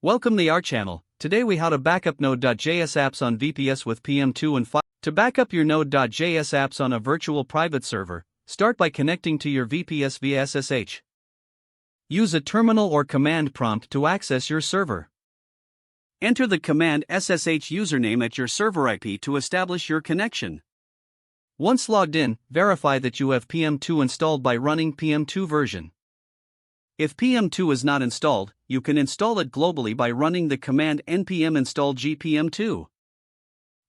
Welcome to our channel. Today we how to backup Node.js apps on VPS with pm2 and 5. To backup your Node.js apps on a virtual private server, start by connecting to your VPS via SSH. Use a terminal or command prompt to access your server. Enter the command SSH username at your server IP to establish your connection. Once logged in, verify that you have pm2 installed by running pm2 version. If pm2 is not installed, you can install it globally by running the command npm install gpm2.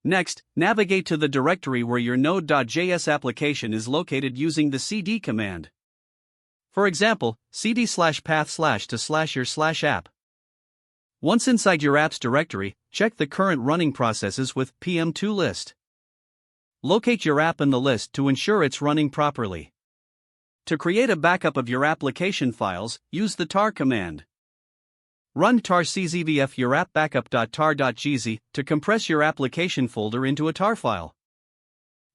Next, navigate to the directory where your Node.js application is located using the cd command. For example, cd/path/to/your/app. Once inside your app's directory, check the current running processes with pm2 list. Locate your app in the list to ensure it's running properly. To create a backup of your application files, use the tar command. Run tar czvf your app backup.tar.gz to compress your application folder into a tar file.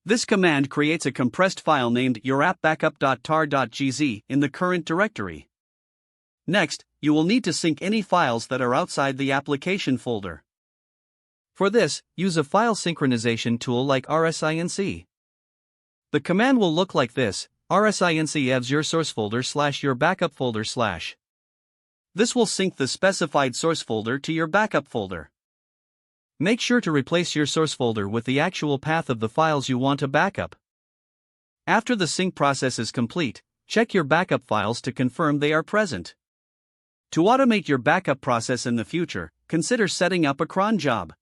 This command creates a compressed file named your app backup.tar.gz in the current directory. Next, you will need to sync any files that are outside the application folder. For this, use a file synchronization tool like rsync. The command will look like this: rsync evs your source folder / your backup folder /. This will sync the specified source folder to your backup folder. Make sure to replace your source folder with the actual path of the files you want to backup. After the sync process is complete, check your backup files to confirm they are present. To automate your backup process in the future, consider setting up a cron job.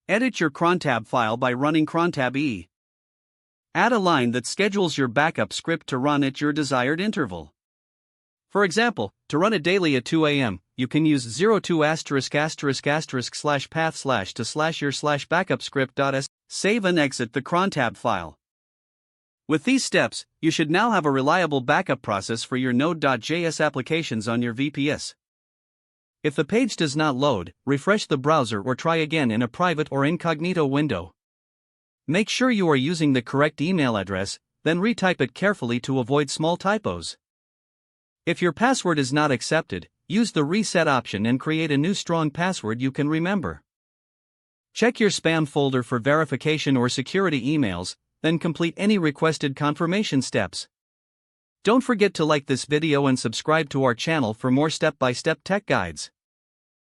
Edit your crontab file by running crontab e. Add a line that schedules your backup script to run at your desired interval. For example, to run it daily at 2 a.m., you can use 02***/path/to/your/backup script.s. Save and exit the crontab file. With these steps, you should now have a reliable backup process for your Node.js applications on your VPS. If the page does not load, refresh the browser or try again in a private or incognito window. Make sure you are using the correct email address, then retype it carefully to avoid small typos. If your password is not accepted, use the reset option and create a new strong password you can remember. Check your spam folder for verification or security emails, then complete any requested confirmation steps. Don't forget to like this video and subscribe to our channel for more step-by-step tech guides.